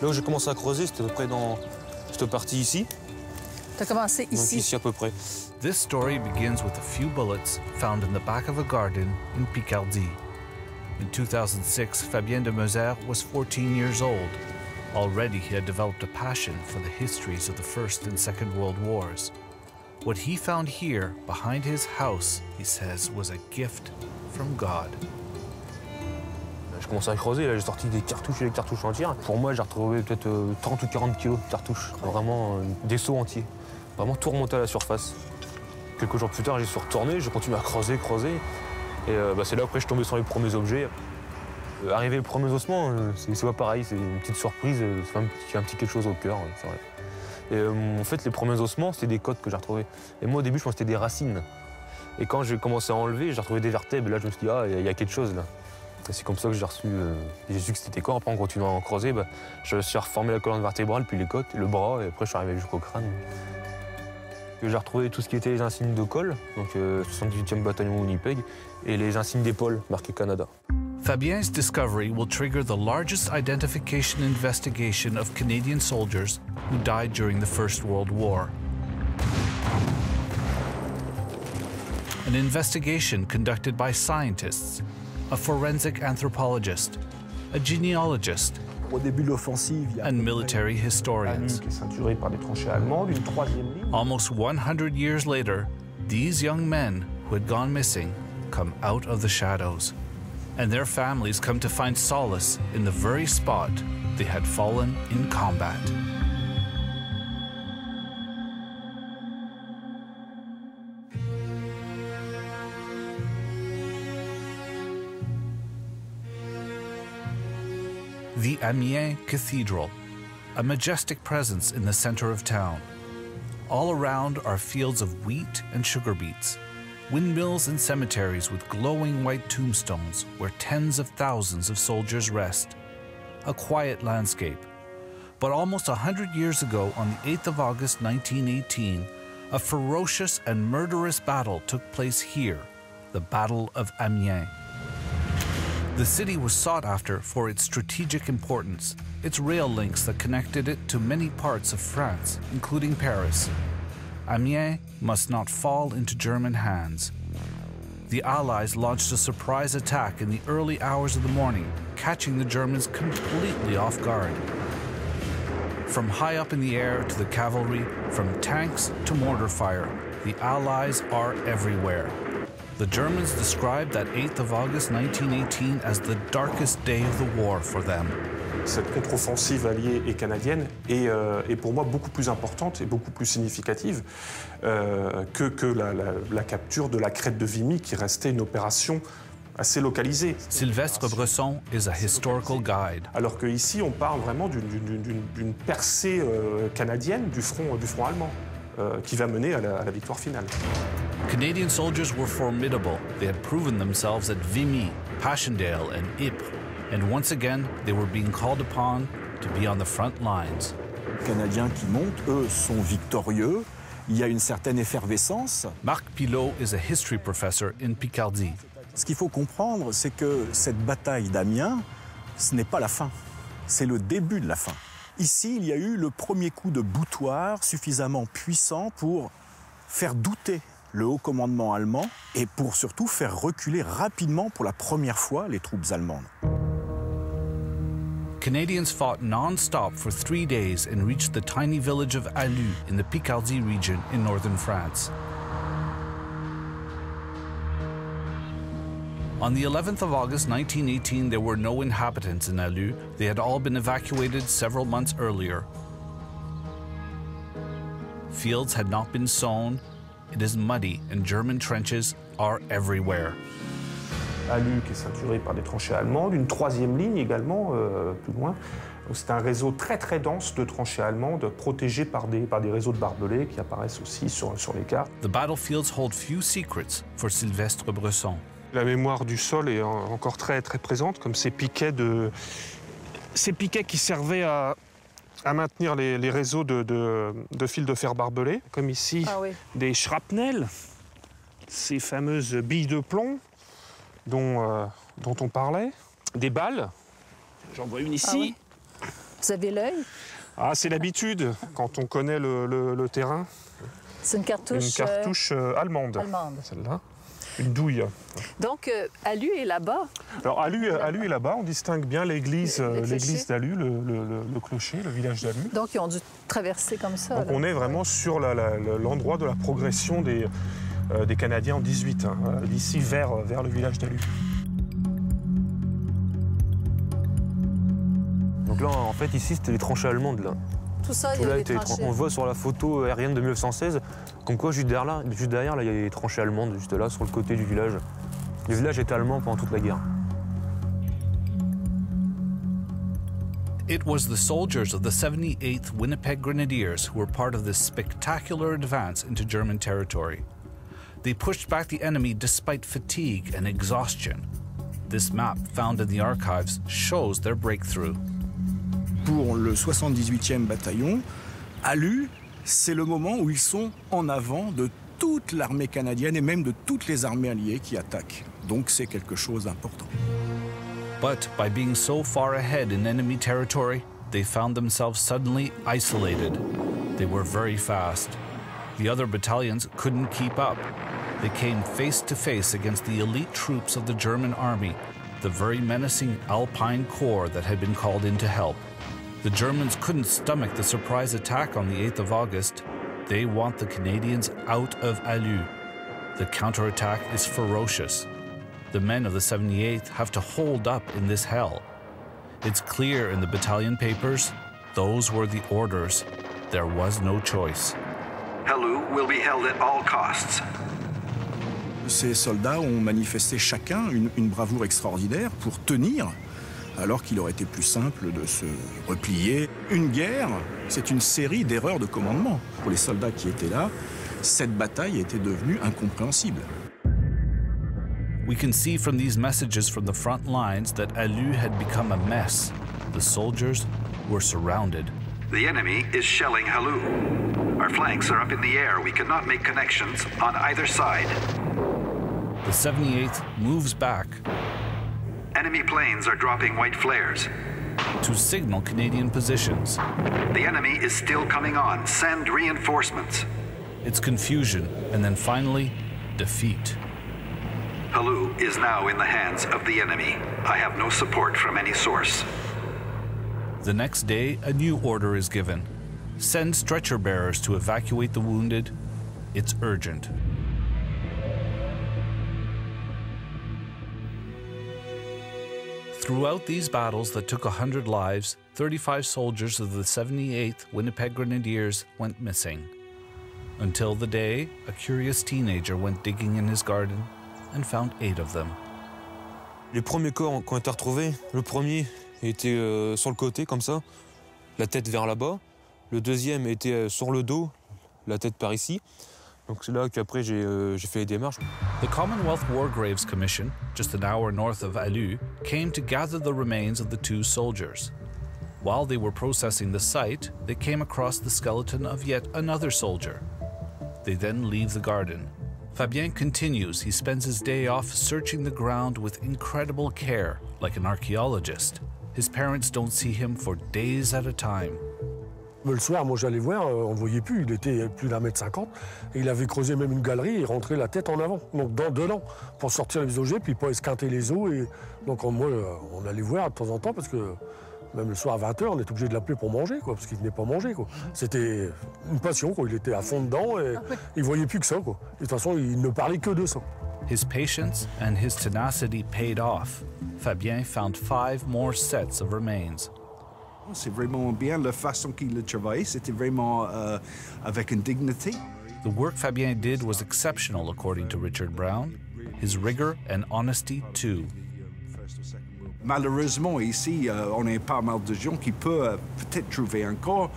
Là où j'ai commencé à creuser, c'était à peu près dans cette partie ici. Tu as commencé ici? Donc ici à peu près. This story begins with a few bullets found in the back of a garden in Picardie. In 2006, Fabien de Moser was 14 years old. Already he had developed a passion for the histories of the First and Second World Wars. What he found here, behind his house, he says, was a gift from God. Je commençais à creuser, là j'ai sorti des cartouches et des cartouches entières. Pour moi, j'ai retrouvé peut-être 30 ou 40 kilos de cartouches. Vraiment des seaux entiers. Vraiment tout remonté à la surface. Quelques jours plus tard, j'y suis retourné, j'ai continué à creuser. Et c'est là après je suis tombé sur les premiers objets. Arrivé les premiers ossements, c'est pas pareil, c'est une petite surprise, c'est un petit quelque chose au cœur, c'est vrai. Et en fait, les premiers ossements, c'était des côtes que j'ai retrouvées. Et moi, au début, je pensais que c'était des racines. Et quand j'ai commencé à enlever, j'ai retrouvé des vertèbres. Et là, je me suis dit, ah, il y a quelque chose là. Et c'est comme ça que j'ai su que c'était des corps. Après, en continuant à en creuser, je suis reformé la colonne vertébrale, puis les côtes, le bras, et après, je suis arrivé jusqu'au crâne. J'ai retrouvé tout ce qui était les insignes de col, donc 78e bataillon Winnipeg, et les insignes d'épaule, marqué Canada. Fabien's discovery will trigger the largest identification investigation of Canadian soldiers who died during the First World War. An investigation conducted by scientists, a forensic anthropologist, a genealogist, Au début de l'offensive, il y a and military historians. qui est ceinturé par des tranchées allemandes, une troisième ligne. Almost 100 years later, these young men who had gone missing come out of the shadows, and their families come to find solace in the very spot they had fallen in combat. The Amiens Cathedral, a majestic presence in the center of town. All around are fields of wheat and sugar beets, windmills and cemeteries with glowing white tombstones where tens of thousands of soldiers rest. A quiet landscape. But almost 100 years ago, on the 8th of August 1918, a ferocious and murderous battle took place here, the Battle of Amiens. The city was sought after for its strategic importance, its rail links that connected it to many parts of France, including Paris. Amiens must not fall into German hands. The Allies launched a surprise attack in the early hours of the morning, catching the Germans completely off guard. From high up in the air to the cavalry, from tanks to mortar fire, the Allies are everywhere. The Germans described that 8th of August 1918 as the darkest day of the war for them. Cette contre-offensive alliée et canadienne est pour moi beaucoup plus importante et beaucoup plus significative que la capture de la crête de Vimy, qui restait une opération assez localisée. Sylvestre Bresson is a historical guide. Alors qu'ici, on parle vraiment d'une percée canadienne du front allemand qui va mener à la victoire finale. Canadian soldiers were formidable. They had proven themselves at Vimy, Passchendaele, and Ypres. And once again, they were being called upon to be on the front lines. Les Canadiens qui montent, eux, sont victorieux. Il y a une certaine effervescence. Marc Pilot is a history professor in Picardie. Ce qu'il faut comprendre, c'est que cette bataille d'Amiens, ce n'est pas la fin. C'est le début de la fin. Ici, il y a eu le premier coup de boutoir suffisamment puissant pour faire douter le haut commandement allemand et pour surtout faire reculer rapidement pour la première fois les troupes allemandes. Canadians fought non-stop for 3 days and reached the tiny village of Allu in the Picardie region in northern France. On the 11th of August 1918, there were no inhabitants in Allu. They had all been evacuated several months earlier. Fields had not been sown. It is muddy and German trenches are everywhere. Allu qui est ceinturé par des tranchées allemandes, une troisième ligne également, plus loin. C'est un réseau très très dense de tranchées allemandes protégées par des réseaux de barbelés qui apparaissent aussi sur les cartes. The battlefields hold few secrets for Sylvestre Bresson. La mémoire du sol est encore très très présente, comme ces piquets qui servaient à maintenir les réseaux de fils de fer barbelés, comme ici des shrapnels, ces fameuses billes de plomb dont on parlait, des balles. J'en vois une ici. Vous avez l'œil? Ah, c'est l'habitude, quand on connaît le terrain. C'est une cartouche... Une cartouche allemande. Allemande. Celle-là. Une douille. Donc, Alu est là-bas. Alors, Alu est là-bas. On distingue bien l'église d'Alu, le clocher, le village d'Alu. Donc, ils ont dû traverser comme ça. Donc, on est vraiment sur l'endroit de la progression des Canadiens en 18, hein, d'ici vers le village d'Alu. Donc là, en fait, ici, c'était les tranchées allemandes, là. Tout ça, il y a des tranchées. On voit sur la photo aérienne de 1916, comme quoi, juste derrière, là, il y a des tranchées allemandes, juste là, sur le côté du village. Le village était allemand pendant toute la guerre. It was the soldiers of the 78th Winnipeg Grenadiers who were part of this spectacular advance into German territory. They pushed back the enemy despite fatigue and exhaustion. This map, found in the archives, shows their breakthrough. Pour le 78e bataillon, Alu, c'est le moment où ils sont en avant de toute l'armée canadienne et même de toutes les armées alliées qui attaquent. Donc c'est quelque chose d'important. But by being so far ahead in enemy territory, they found themselves suddenly isolated. They were very fast. The other battalions couldn't keep up. They came face to face against the elite troops of the German army, the very menacing Alpine Corps that had been called in to help. The Germans couldn't stomach the surprise attack on the 8th of August. They want the Canadians out of Alu. The counterattack is ferocious. The men of the 78th have to hold up in this hell. It's clear in the battalion papers, those were the orders. There was no choice. Alu will be held at all costs. Ces soldats ont manifesté chacun une bravoure extraordinaire pour tenir, alors qu'il aurait été plus simple de se replier. Une guerre, c'est une série d'erreurs de commandement. Pour les soldats qui étaient là, cette bataille était devenue incompréhensible. We can see from these messages from the front lines that Alu had become a mess. The soldiers were surrounded. The enemy is shelling Alu. Our flanks are up in the air. We cannot make connections on either side. The 78th moves back Enemy planes are dropping white flares. to signal Canadian positions. The enemy is still coming on. Send reinforcements. It's confusion, and then finally, defeat. Alu is now in the hands of the enemy. I have no support from any source. The next day, a new order is given. Send stretcher bearers to evacuate the wounded. It's urgent. Throughout these battles that took 100 lives, 35 soldiers of the 78th Winnipeg Grenadiers went missing. Until the day, a curious teenager went digging in his garden and found 8 of them. Les premiers corps qui ont été retrouvés, le premier était sur le côté, comme ça, la tête vers là-bas. Le deuxième était sur le dos, la tête par ici. Donc c'est là qu'après j'ai fait les démarches. The Commonwealth War Graves Commission, just an hour north of Alu, came to gather the remains of the 2 soldiers. While they were processing the site, they came across the skeleton of yet another soldier. They then leave the garden. Fabien continues. He spends his day off searching the ground with incredible care, like an archaeologist. His parents don't see him for days at a time. Le soir, moi j'allais voir, on ne voyait plus, il était plus d'1,50 m. Et il avait creusé même une galerie et rentré la tête en avant, donc dedans, pour sortir les objets, puis pas esquinter les os. Et... Donc moi, on allait voir de temps en temps, parce que même le soir à 20 h, on était obligé de l'appeler pour manger, quoi, parce qu'il ne venait pas manger, quoi. C'était une passion, quoi. Il était à fond dedans et il ne voyait plus que ça, quoi. Et de toute façon, il ne parlait que de ça. His patience and his tenacity paid off. Fabien found 5 more sets of remains. C'est vraiment bien la façon qu'il a travaillé, c'était vraiment avec une dignité. The work Fabien did was exceptional, according to Richard Brown. His rigor and honesty, too. Malheureusement, ici, on a pas mal de gens qui peuvent peut-être trouver un corps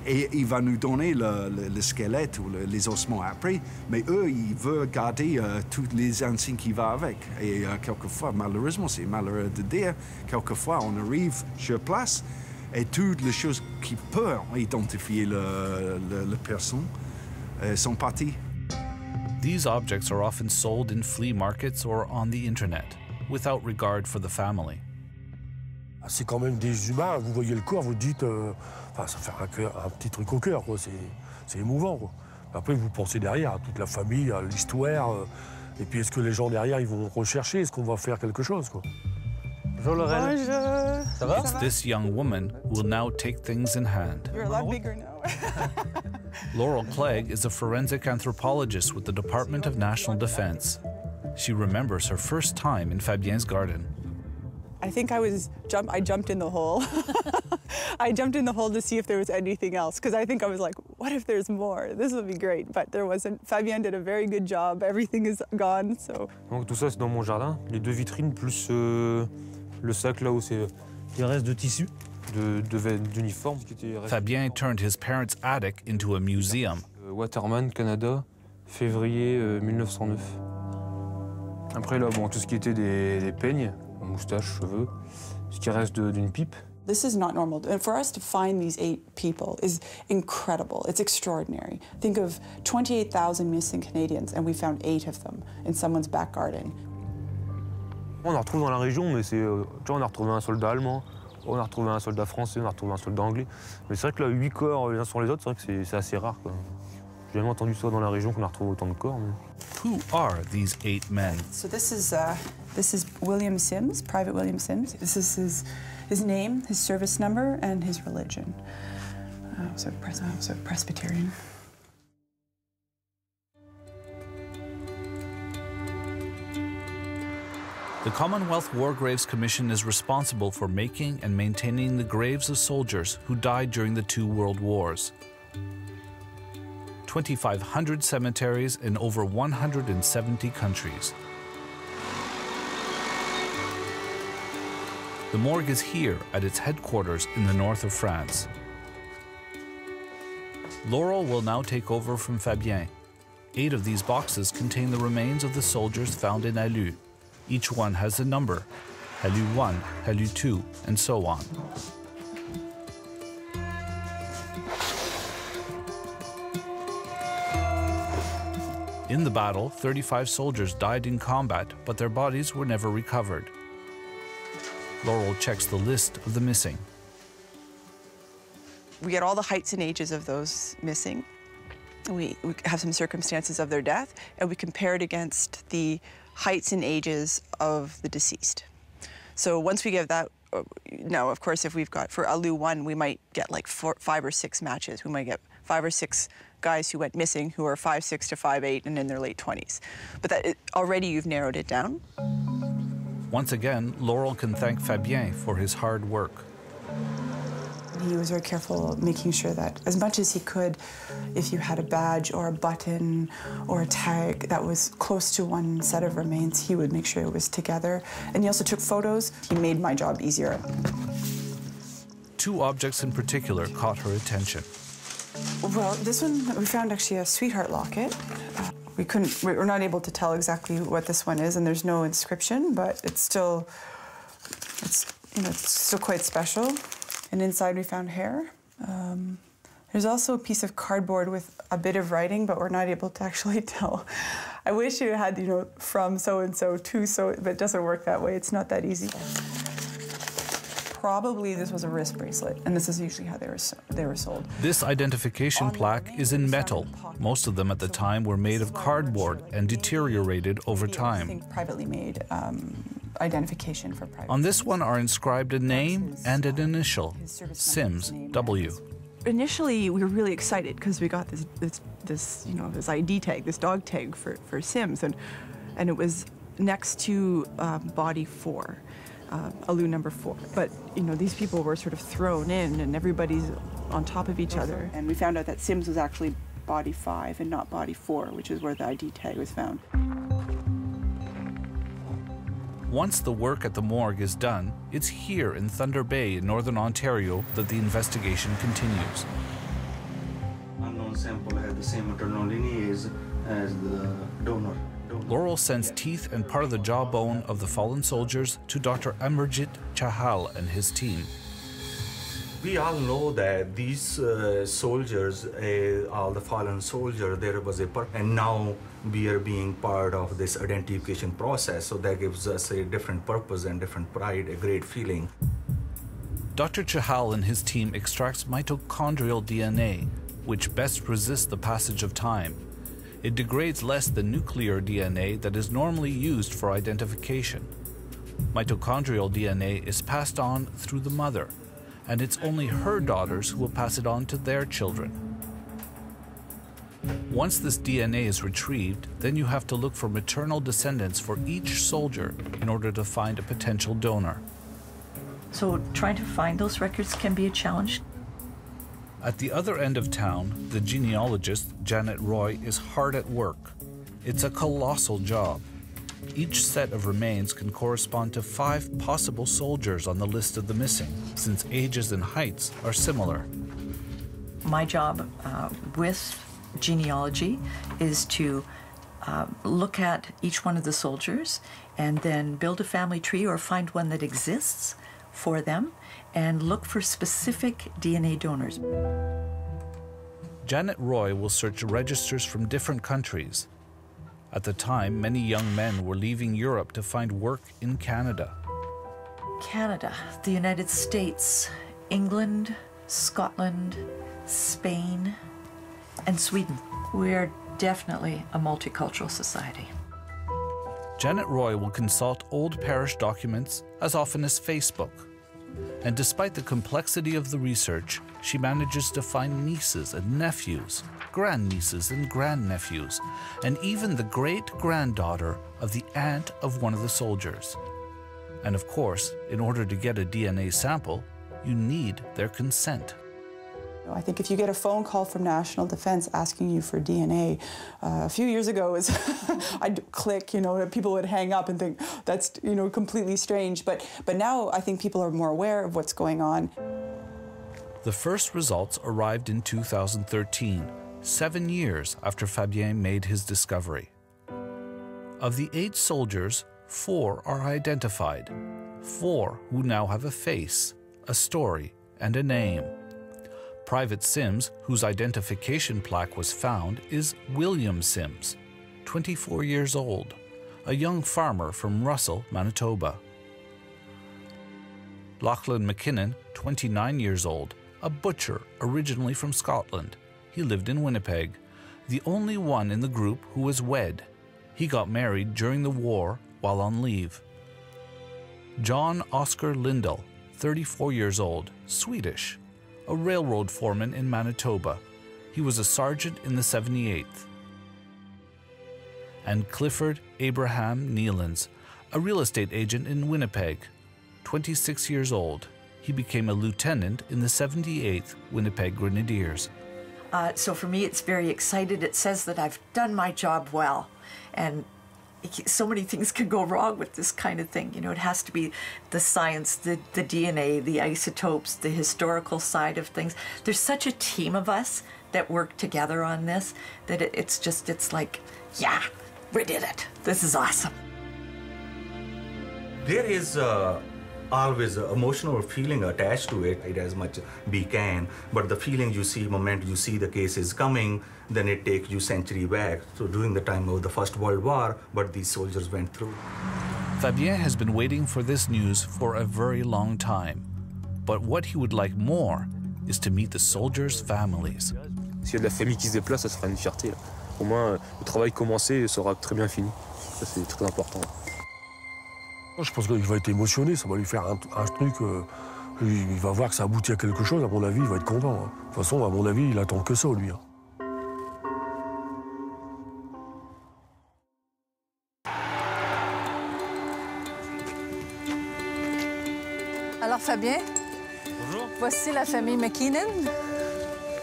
et il va nous donner le squelette ou les ossements après, mais eux, ils veulent garder tous les insignes qui vont avec. Et quelquefois, malheureusement, c'est malheureux de dire, quelquefois, on arrive sur place et toutes les choses qui peuvent identifier la personne sont parties. These objects are often sold in flea markets or on the internet, without regard for the family. C'est quand même des humains, vous voyez le corps, vous dites, ça fait un petit truc au cœur, quoi. C'est émouvant, quoi. Après, vous pensez derrière à toute la famille, à l'histoire, et puis est-ce que les gens derrière, ils vont rechercher, est-ce qu'on va faire quelque chose, quoi. Bonjour Laurel. Bonjour. Ça va? It's this young woman who will now take things in hand. You're a lot bigger now. Laurel Clegg is a forensic anthropologist with the Department of National Defense. She remembers her first time in Fabien's garden. I think I jumped in the hole. I jumped in the hole to see if there was anything else, because I think I was like, what if there's more? This would be great, but there wasn't. Fabien did a very good job. Everything is gone, so. Donc tout ça, c'est dans mon jardin. Les 2 vitrines, plus le sac là où c'est les restes de tissu, d'uniforme. Fabien turned his parents' attic into a museum. Waterman, Canada, février 1909. Après là, bon, tout ce qui était des peignes, moustaches, cheveux, ce qui reste d'une pipe. This is not normal. And for us to find these 8 people is incredible. It's extraordinary. Think of 28,000 missing Canadians, and we found 8 of them in someone's back garden. On en retrouve dans la région, mais c'est, on a retrouvé un soldat allemand, on a retrouvé un soldat français, on a retrouvé un soldat anglais. Mais c'est vrai que là, 8 corps les uns sur les autres, c'est vrai que c'est assez rare, quoi. J'ai jamais entendu ça dans la région qu'on a retrouvé autant de corps. Mais... Who are these 8 men? So this is William Sims, Private William Sims. This is his name, his service number, and his religion. So Presbyterian. The Commonwealth War Graves Commission is responsible for making and maintaining the graves of soldiers who died during the 2 world wars. 2,500 cemeteries in over 170 countries. The morgue is here at its headquarters in the north of France. Laurel will now take over from Fabien. 8 of these boxes contain the remains of the soldiers found in Hallu. Each one has a number, Hallu 1, Hallu 2, and so on. In the battle, 35 soldiers died in combat, but their bodies were never recovered. Laurel checks the list of the missing. We get all the heights and ages of those missing. We have some circumstances of their death, and we compare it against the heights and ages of the deceased. So once we give that, now of course if we've got, for Hallu 1, we might get like 5 or 6 matches. We might get 5 or 6 guys who went missing who are 5'6" to 5'8" and in their late 20s. But already you've narrowed it down. Once again, Laurel can thank Fabien for his hard work. He was very careful making sure that as much as he could, if you had a badge or a button or a tag that was close to one set of remains, he would make sure it was together. And he also took photos. He made my job easier. 2 objects in particular caught her attention. Well, this one, we found actually a sweetheart locket. We're not able to tell exactly what this one is, and there's no inscription, but it's still quite special. And inside we found hair. There's also a piece of cardboard with a bit of writing, but we're not able to actually tell. I wish you had, from so-and-so to so, but it doesn't work that way. It's not that easy. Probably this was a wrist bracelet, and this is usually how they were sold. This identification plaque is in metal. Most of them at the time were made of cardboard and deteriorated over time. I think privately made identification for private. On this one are inscribed a name and an initial, Sims, W. Initially, we were really excited because we got this ID tag, this dog tag for Sims, and it was next to body 4. Hallu number 4. But, these people were sort of thrown in and everybody's on top of each other. And we found out that Sims was actually body 5 and not body 4, which is where the ID tag was found. Once the work at the morgue is done, it's here in Thunder Bay in northern Ontario that the investigation continues. Unknown sample had the same maternal lineage as the donor. Laurel sends teeth and part of the jawbone of the fallen soldiers to Dr. Amarjit Chahal and his team. We all know that these soldiers, all the fallen soldiers, there was a purpose, and now we are being part of this identification process, so that gives us a different purpose and different pride, a great feeling. Dr. Chahal and his team extracts mitochondrial DNA, which best resists the passage of time. It degrades less than nuclear DNA that is normally used for identification. Mitochondrial DNA is passed on through the mother, and it's only her daughters who will pass it on to their children. Once this DNA is retrieved, then you have to look for maternal descendants for each soldier in order to find a potential donor. So trying to find those records can be a challenge. At the other end of town, the genealogist, Janet Roy, is hard at work. It's a colossal job. Each set of remains can correspond to 5 possible soldiers on the list of the missing, since ages and heights are similar. My job with genealogy is to look at each one of the soldiers and then build a family tree or find one that exists for them and look for specific DNA donors. Janet Roy will search registers from different countries. At the time, many young men were leaving Europe to find work in Canada. Canada, the United States, England, Scotland, Spain, and Sweden. We are definitely a multicultural society. Janet Roy will consult old parish documents as often as Facebook. And despite the complexity of the research, she manages to find nieces and nephews, grandnieces and grandnephews, and even the great-granddaughter of the aunt of one of the soldiers. And of course, in order to get a DNA sample, you need their consent. I think if you get a phone call from National Defense asking you for DNA, a few years ago, I'd click, people would hang up and think that's, completely strange. But now I think people are more aware of what's going on. The first results arrived in 2013, 7 years after Fabien made his discovery. Of the 8 soldiers, 4 are identified, 4 who now have a face, a story, and a name. Private Sims, whose identification plaque was found, is William Sims, 24 years old, a young farmer from Russell, Manitoba. Lachlan McKinnon, 29 years old, a butcher originally from Scotland. He lived in Winnipeg, the only one in the group who was wed. He got married during the war while on leave. John Oscar Lindell, 34 years old, Swedish, a railroad foreman in Manitoba. He was a sergeant in the 78th. And Clifford Abraham Nealons, a real estate agent in Winnipeg, 26 years old. He became a lieutenant in the 78th Winnipeg Grenadiers. So for me, it's very excited. It says that I've done my job well. And so many things can go wrong with this kind of thing. It has to be the science, the DNA, the isotopes, the historical side of things. There's such a team of us that work together on this that it's like, yeah, we did it. This is awesome. There is always an emotional feeling attached to it as much we can, but the feeling you see moment you see the case is coming, then it takes you century back. So during the time of the First World War, what these soldiers went through. Fabien has been waiting for this news for a very long time. But what he would like more is to meet the soldiers' families. S'il y a de la famille qui se déplace, ça sera une fierté. Au moins, le travail commencé sera très bien fini. Ça, c'est très important. Je pense qu'il va être émotionné, ça va lui faire un truc. Il va voir que ça aboutit à quelque chose, à mon avis, il va être content. De toute façon, à mon avis, il attend que ça, lui. Alors, Fabien, bonjour. Voici la famille McKinnon.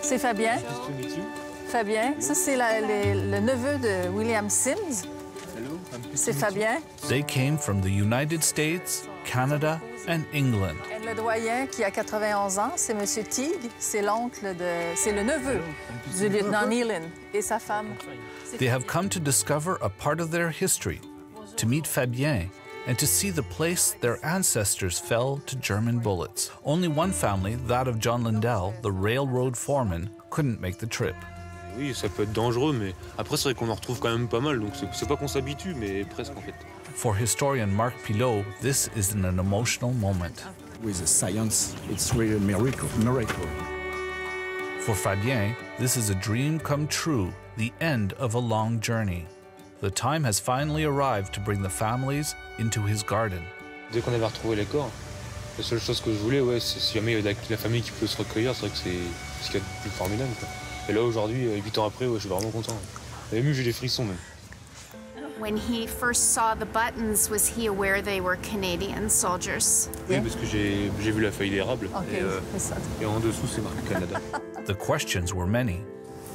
C'est Fabien. Fabien, ça c'est le neveu de William Sims. C'est Fabien. They came from the United States, Canada, and England. Et le doyen qui a 91 ans, c'est Monsieur Teague. C'est le neveu du lieutenant Nealon et sa femme. They have come to discover a part of their history, to meet Fabien, and to see the place their ancestors fell to German bullets. Only one family, that of John Lindell, the railroad foreman, couldn't make the trip. Oui, ça peut être dangereux, mais après, c'est vrai qu'on en retrouve quand même pas mal, donc c'est pas qu'on s'habitue, mais presque en fait. For historian Marc Pilot, this is an emotional moment. With science, it's really a miracle. For Fabien, this is a dream come true, the end of a long journey. The time has finally arrived to bring the families into his garden. Dès qu'on avait retrouvé les corps, la seule chose que je voulais, ouais, c'est si jamais il y a la famille qui peut se recueillir, c'est vrai que c'est ce qu'il y a de plus formidable, quoi. Et là, aujourd'hui, 8 ans après, ouais, je suis vraiment content. Et même, j'ai des frissons, même. When he first saw the buttons, was he aware they were Canadian soldiers? Oui, parce que j'ai vu la feuille d'érable. Okay, et en dessous, c'est marqué Canada. The questions were many.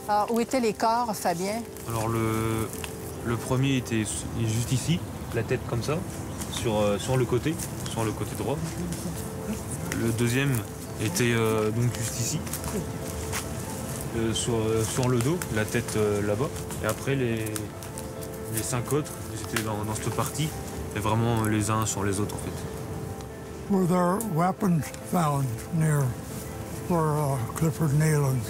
Alors, où étaient les corps, Fabien? Alors, le premier était juste ici, la tête comme ça, sur le côté droit. Le deuxième était donc juste ici, sur le dos, la tête là-bas. Et après, les 5 autres, ils étaient dans cette partie, et vraiment les uns sur les autres en fait. Were there weapons found near where Clifford Neyland?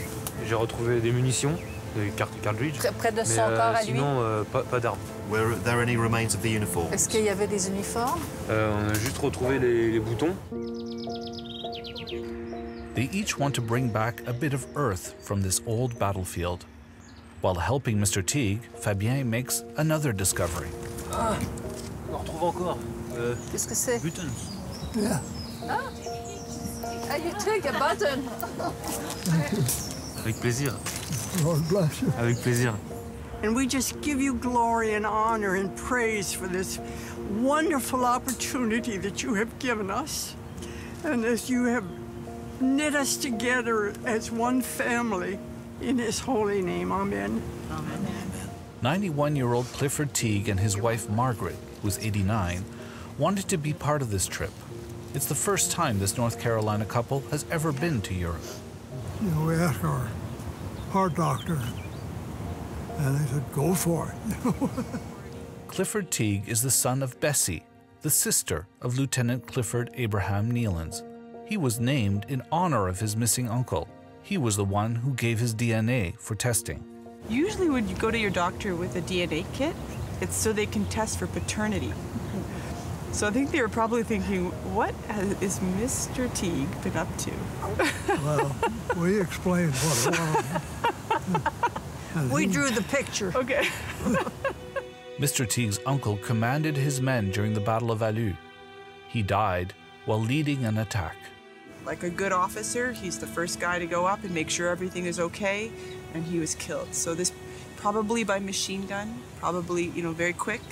J'ai retrouvé des munitions, des cartridges. Près de son corps à lui? Sinon, pas d'armes. Were there any remains of the uniforms? Est-ce qu'il y avait des uniformes? On a juste retrouvé les boutons. They each want to bring back a bit of earth from this old battlefield. While helping Mr. Teague, Fabien makes another discovery. Ah, on en retrouve encore. Qu'est-ce que c'est? Buttons. Yeah. Ah, you took a button. Avec plaisir. Lord bless you. Avec plaisir. And we just give you glory and honor and praise for this wonderful opportunity that you have given us. And as you have knit us together as one family. In his holy name, amen. Amen. 91-year-old Clifford Teague and his wife Margaret, who's 89, wanted to be part of this trip. It's the first time this North Carolina couple has ever been to Europe. You know, we asked our doctor, and they said, go for it. Clifford Teague is the son of Bessie, the sister of Lieutenant Clifford Abraham Neylands. He was named in honor of his missing uncle. He was the one who gave his DNA for testing. Usually when you go to your doctor with a DNA kit, it's so they can test for paternity. So I think they were probably thinking, what is Mr. Teague been up to? Well, we explained what it was. We drew the picture. Okay. Mr. Teague's uncle commanded his men during the Battle of Alu. He died while leading an attack. Like a good officer, he's the first guy to go up and make sure everything is okay, and he was killed. So this, probably by machine gun, probably, very quick.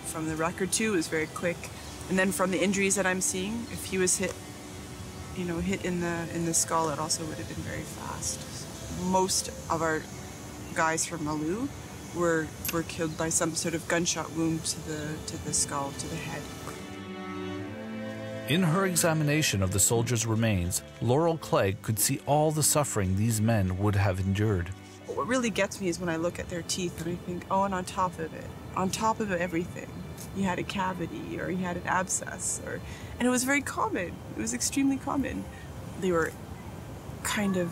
From the record too, it was very quick. And then from the injuries that I'm seeing, if he was hit, hit in the skull, it also would have been very fast. Most of our guys from Alu were killed by some sort of gunshot wound to the skull, to the head. In her examination of the soldiers' remains, Laurel Clegg could see all the suffering these men would have endured. What really gets me is when I look at their teeth and I think, oh, and on top of everything, you had a cavity or you had an abscess, and it was very common. It was extremely common. They were kind of,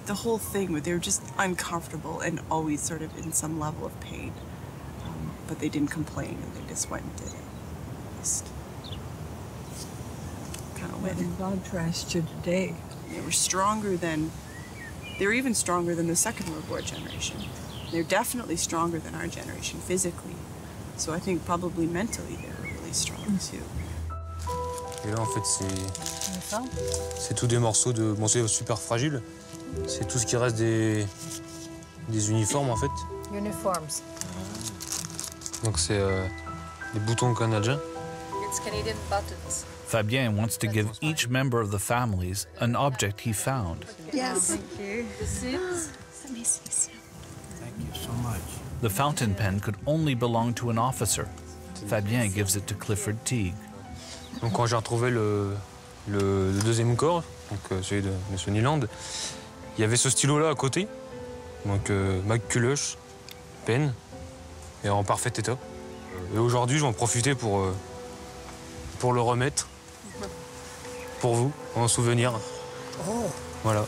the whole thing, they were just uncomfortable and always sort of in some level of pain. But they didn't complain and they just went and did it. Just kind of went. In contrast to today. They were even stronger than the Second World War generation. They're definitely stronger than our generation physically. So I think probably mentally they were really strong too. Et là en fait c'est tout des morceaux de... Bon c'est super fragile. C'est tout ce qui reste des uniformes en fait. Uniforms. Donc c'est des boutons canadiens. It's Canadian buttons. Fabien wants to give each member of the families an object he found. Yes. Thank you. This is... Let me see. Thank you so much. The fountain pen could only belong to an officer. Fabien gives it to Clifford Teague. Donc quand j'ai retrouvé le deuxième corps, donc celui de M. Neyland, il y avait ce stylo-là à côté, donc McCulloch, pen, et en parfait état. Et aujourd'hui, je vais en profiter pour le remettre, pour vous, en souvenir. Oh. Voilà.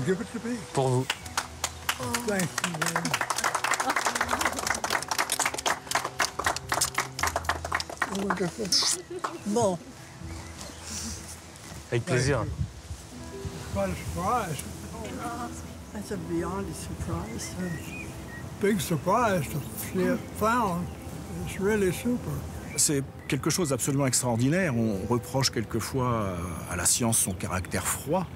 Give it to me. Pour vous. Thank you very much. Bon. Avec plaisir. Quite a surprise. That's a beyond a surprise. Big surprise to see it found. It's really super. C'est quelque chose d'absolument extraordinaire. On reproche quelquefois à la science son caractère froid,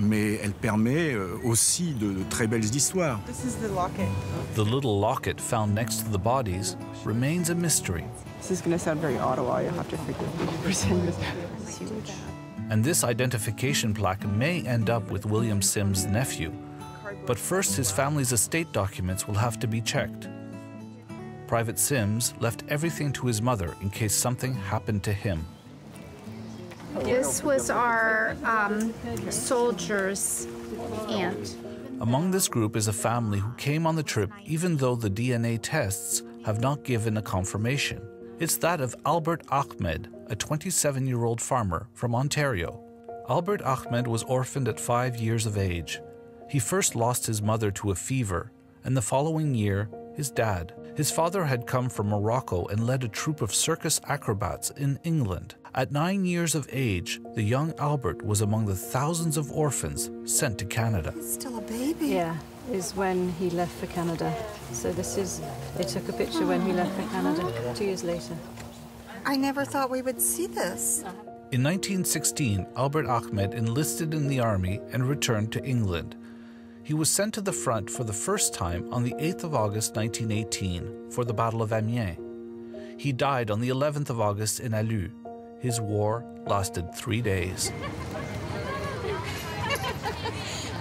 mais elle permet aussi de très belles histoires. This is the locket. The little locket found next to the bodies remains a mystery. This is going to sound very Ottawa. You'll have to forgive me for saying this. It's huge. And this identification plaque may end up with William Sims' nephew. But first, his family's estate documents will have to be checked. Private Sims left everything to his mother in case something happened to him. This was our soldier's aunt. Among this group is a family who came on the trip even though the DNA tests have not given a confirmation. It's that of Albert Ahmed, a 27-year-old farmer from Ontario. Albert Ahmed was orphaned at 5 years of age. He first lost his mother to a fever, and the following year, his dad. His father had come from Morocco and led a troupe of circus acrobats in England. At 9 years of age, the young Albert was among the thousands of orphans sent to Canada. Still a baby? Yeah, is when he left for Canada. So they took a picture when he left for Canada 2 years later. I never thought we would see this. In 1916, Albert Ahmed enlisted in the army and returned to England. He was sent to the front for the first time on the 8th of August 1918 for the Battle of Amiens. He died on the 11th of August in Allu. His war lasted 3 days.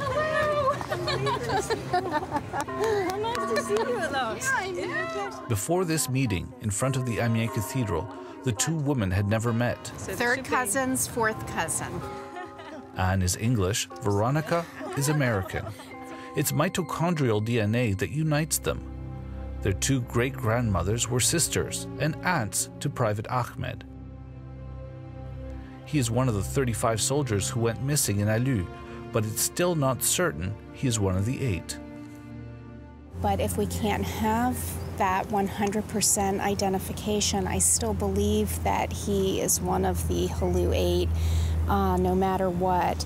Hello! How nice to see you at last. Yeah, I know. Before this meeting, in front of the Amiens Cathedral, the two women had never met. Third cousins, fourth cousin. Anne is English, Veronica is American. It's mitochondrial DNA that unites them. Their two great-grandmothers were sisters and aunts to Private Ahmed. He is one of the 35 soldiers who went missing in Allu, but it's still not certain he is one of the 8. But if we can't have that 100% identification, I still believe that he is one of the Halou 8, no matter what.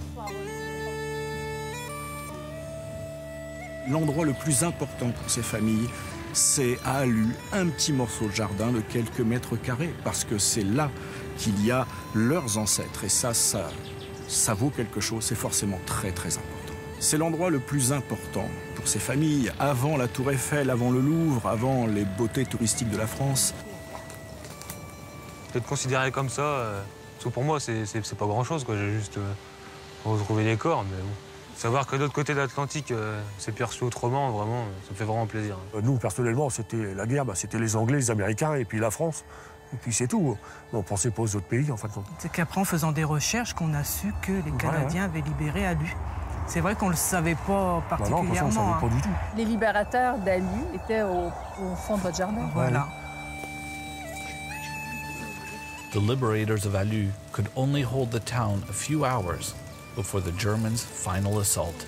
L'endroit le plus important pour ces familles, c'est à Allu, un petit morceau de jardin de quelques mètres carrés, parce que c'est là qu'il y a leurs ancêtres. Et ça vaut quelque chose, c'est forcément très très important. C'est l'endroit le plus important pour ces familles, avant la Tour Eiffel, avant le Louvre, avant les beautés touristiques de la France. Peut-être considéré comme ça, parce que pour moi, c'est pas grand-chose, quoi. J'ai juste retrouvé les corps, mais bon. Savoir que de l'autre côté de l'Atlantique, c'est perçu autrement, vraiment, ça me fait vraiment plaisir. Nous, personnellement, c'était la guerre, c'était les Anglais, les Américains, et puis la France. Et puis c'est tout. On pensait pas aux autres pays, en fin de compte. C'est qu'après, en faisant des recherches, qu'on a su que les Canadiens avaient libéré Allu. C'est vrai qu'on ne le savait pas particulièrement. Non, on ne savait pas du tout. Les libérateurs d'Allu étaient au fond de votre jardin. Voilà. The liberators of Allu could only hold the town a few hours before the Germans' final assault.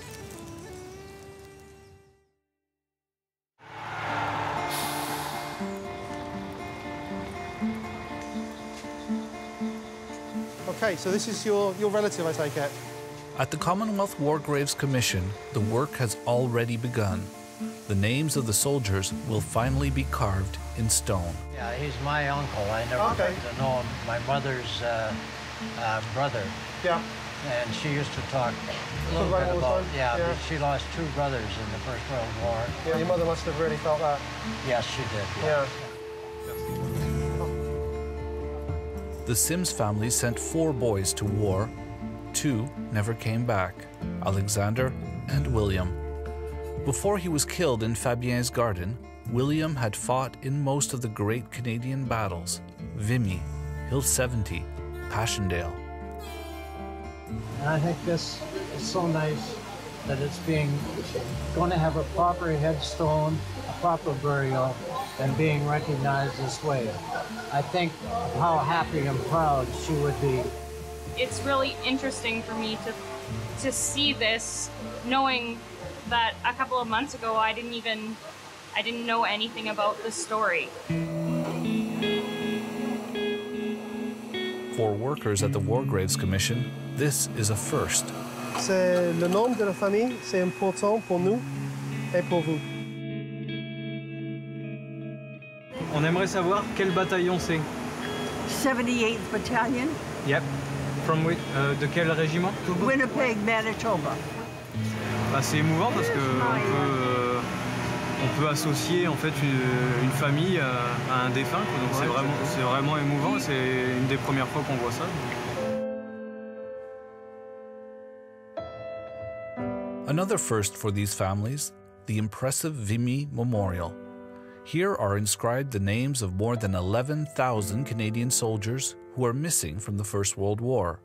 Okay, so this is your relative, I take it? At the Commonwealth War Graves Commission, the work has already begun. The names of the soldiers will finally be carved in stone. Yeah, he's my uncle. I never got to know him. My mother's brother. Yeah. And she used to talk a little bit about, she lost 2 brothers in the First World War. Yeah, your mother must have really felt that. Yes, she did. Yeah. The Sims family sent 4 boys to war. 2 never came back, Alexander and William. Before he was killed in Fabien's garden, William had fought in most of the great Canadian battles: Vimy, Hill 70, Passchendaele. And I think this is so nice that it's going to have a proper headstone, a proper burial, and being recognized this way. I think how happy and proud she would be. It's really interesting for me to see this, knowing that a couple of months ago I didn't know anything about the story. 4 workers at the War Graves Commission, this is a first. C'est le nom de la famille, c'est important pour nous et pour vous. On aimerait savoir quel bataillon c'est. 78th Battalion, Yep. From de quel régiment? Winnipeg, Manitoba. Bah, c'est émouvant parce que on peut associer en fait une famille à un défunt. Donc c'est vraiment émouvant. C'est une des premières fois qu'on voit ça. Another first for these families, the impressive Vimy Memorial. Here are inscribed the names of more than 11,000 Canadian soldiers who are missing from the First World War.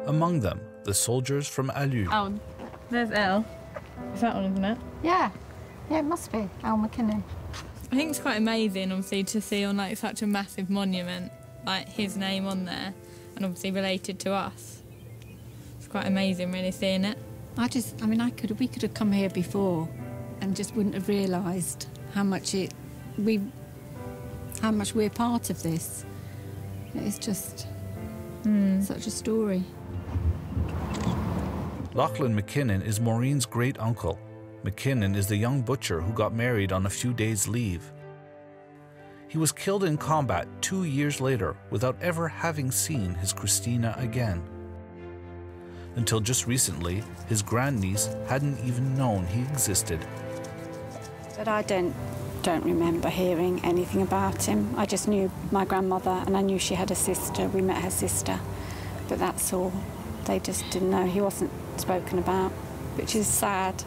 Among them, the soldiers from Alu. Oh, there's Elle. Is that one, isn't it? Yeah. Yeah, it must be. Al McKinnon. I think it's quite amazing, obviously, to see on like such a massive monument, like his name on there, and obviously related to us. It's quite amazing, really, seeing it. We could have come here before, and just wouldn't have realised how much we're part of this. It's just such a story. Lachlan McKinnon is Maureen's great-uncle. McKinnon is the young butcher who got married on a few days' leave. He was killed in combat 2 years later without ever having seen his Christina again. Until just recently, his grandniece hadn't even known he existed. But I don't remember hearing anything about him. I just knew my grandmother and I knew she had a sister. We met her sister, but that's all. They just didn't know. He wasn't spoken about, which is sad.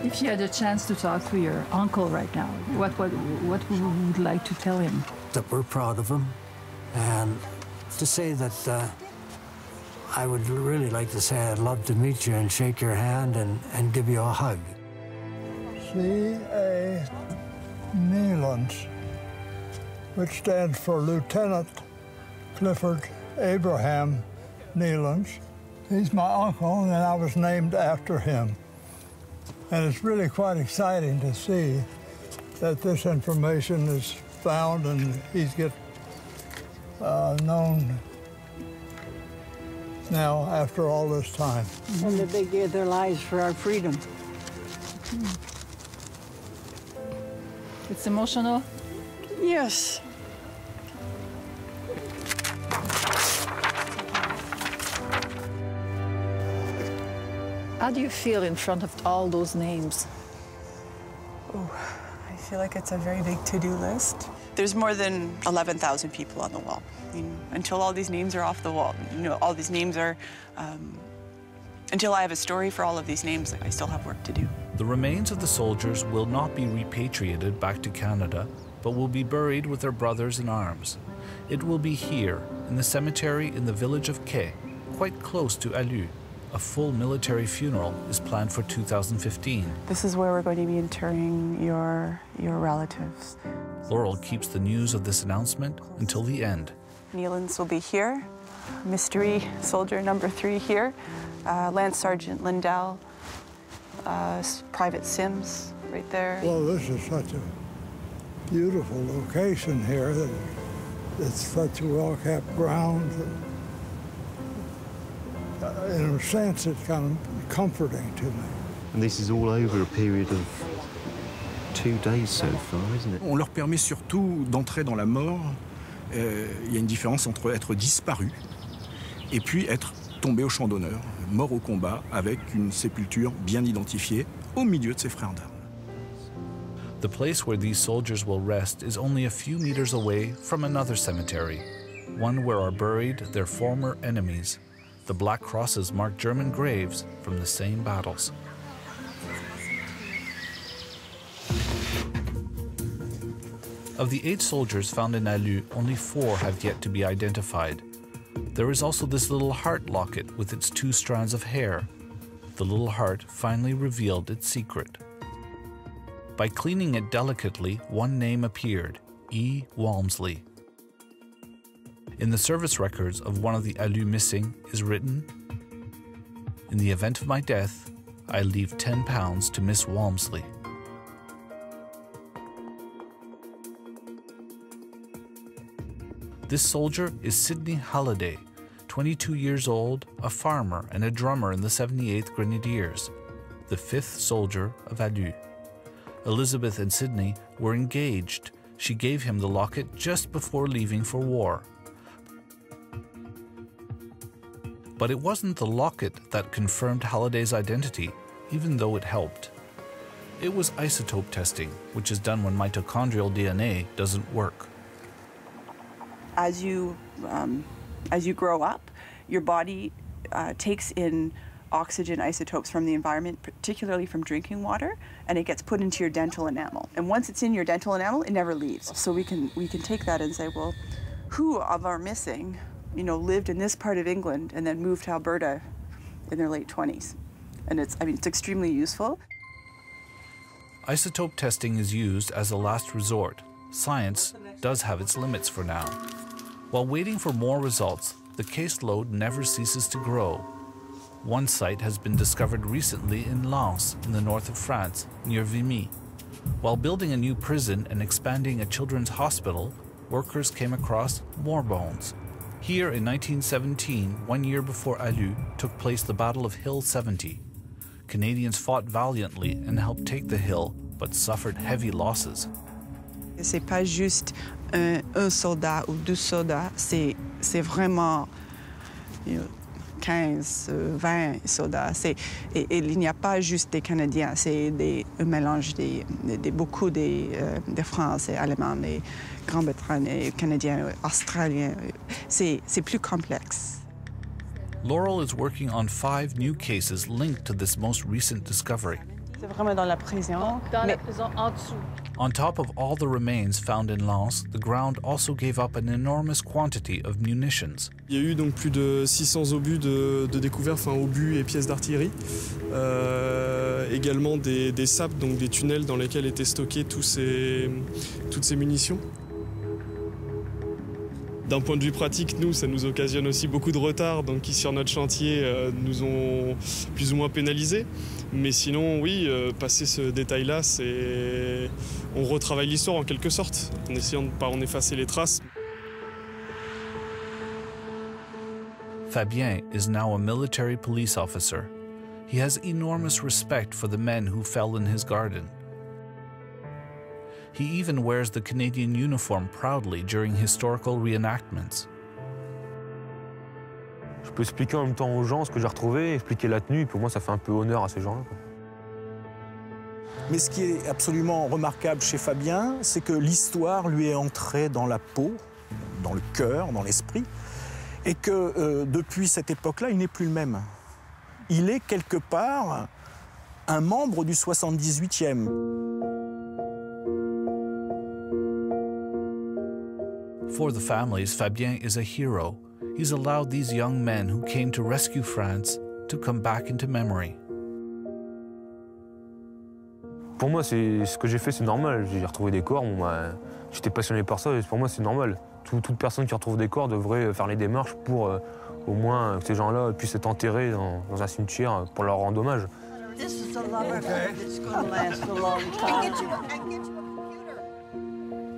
If you had a chance to talk to your uncle right now, what would you like to tell him? That we're proud of him, and to say that I would really like to say I'd love to meet you and shake your hand and give you a hug. C.A. Neilands, which stands for Lieutenant Clifford Abraham Neilands. He's my uncle, and I was named after him. And it's really quite exciting to see that this information is found and he's known now after all this time. And that they gave their lives for our freedom. It's emotional? Yes. How do you feel in front of all those names? Oh, I feel like it's a very big to-do list. There's more than 11,000 people on the wall. I mean, until all these names are off the wall, all these names are, until I have a story for all of these names, I still have work to do. The remains of the soldiers will not be repatriated back to Canada, but will be buried with their brothers in arms. It will be here, in the cemetery in the village of Quai, quite close to Alu. A full military funeral is planned for 2015. This is where we're going to be interring your relatives. Laurel keeps the news of this announcement until the end. Neilands will be here, mystery soldier number 3 here, Lance Sergeant Lindell, Private Sims right there. Well, this is such a beautiful location here. That it's such a well-kept ground. In a sense, it's kind of comforting to me. And this is all over a period of 2 days so far, isn't it? On leur permet surtout d'entrer dans la mort. Il y a une différence entre être disparu et puis être tombé au champ d'honneur, mort au combat, avec une sépulture bien identifiée au milieu de ses frères d'armes. The place where these soldiers will rest is only a few meters away from another cemetery, one where are buried their former enemies. The black crosses mark German graves from the same battles. Of the 8 soldiers found in Alu, only 4 have yet to be identified. There is also this little heart locket with its 2 strands of hair. The little heart finally revealed its secret. By cleaning it delicately, one name appeared, E. Walmsley. In the service records of one of the Alu missing is written, "In the event of my death, I leave £10 to Miss Walmsley." This soldier is Sidney Halliday, 22 years old, a farmer and a drummer in the 78th Grenadiers, the 5th soldier of Alu. Elizabeth and Sidney were engaged. She gave him the locket just before leaving for war. But it wasn't the locket that confirmed Halliday's identity, even though it helped. It was isotope testing, which is done when mitochondrial DNA doesn't work. As you grow up, your body takes in oxygen isotopes from the environment, particularly from drinking water, and it gets put into your dental enamel. And once it's in your dental enamel, it never leaves. So we can take that and say, well, who of our missing, lived in this part of England and then moved to Alberta in their late 20s? And it's extremely useful. Isotope testing is used as a last resort. Science does have its limits for now. While waiting for more results, the caseload never ceases to grow. One site has been discovered recently in Lens, in the north of France, near Vimy. While building a new prison and expanding a children's hospital, workers came across more bones. Here in 1917, 1 year before Alu, took place the Battle of Hill 70. Canadians fought valiantly and helped take the hill, but suffered heavy losses. C'est pas juste un soldat ou 2 soldats, c'est vraiment 15, 20 soldats. Il n'y a pas juste des Canadiens, c'est un mélange beaucoup de Français, Allemands, de Grande-Bretagne, Canadiens, Australiens. C'est plus complexe. Laurel is working on 5 new cases linked to this most recent discovery. C'est vraiment dans la prison. Dans la prison en dessous. On top of all the remains found in Lens, the ground also gave up an enormous quantity of munitions. Il y a eu donc plus de 600 obus de découvert, obus et pièces d'artillerie. Également des sapes, donc des tunnels dans lesquels étaient stockées toutes ces munitions. D'un point de vue pratique, nous, ça nous occasionne aussi beaucoup de retard, donc qui sur notre chantier nous ont plus ou moins pénalisés. Mais sinon, oui, passer ce détail-là, on retravaille l'histoire en quelque sorte, en essayant de ne pas en effacer les traces. Fabien is now a military police officer. He has enormous respect for the men who fell in his garden. He even wears the Canadian uniform proudly during historical reenactments. Je peux expliquer en même temps aux gens ce que j'ai retrouvé, expliquer la tenue, pour moi ça fait un peu honneur à ces gens-là. Mais ce qui est absolument remarquable chez Fabien, c'est que l'histoire lui est entrée dans la peau, dans le cœur, dans l'esprit, et que depuis cette époque-là, il n'est plus le même. Il est quelque part un membre du 78e. For the families, Fabien is a hero. He's allowed these young men who came to rescue France to come back into memory. Pour moi, ce que j'ai fait, c'est normal. J'ai retrouvé des corps, j'étais passionné par ça, et pour moi, c'est normal. Toute personne qui retrouve des corps devrait faire les démarches pour au moins que ces gens-là puissent être enterrés dans un cimetière pour leur rendre hommage.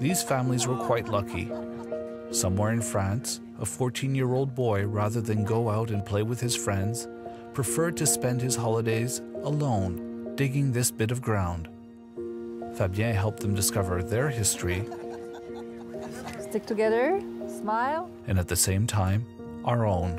These families were quite lucky. Somewhere in France, a 14-year-old boy, rather than go out and play with his friends, preferred to spend his holidays alone, digging this bit of ground. Fabien helped them discover their history. Stick together, smile. And at the same time, our own.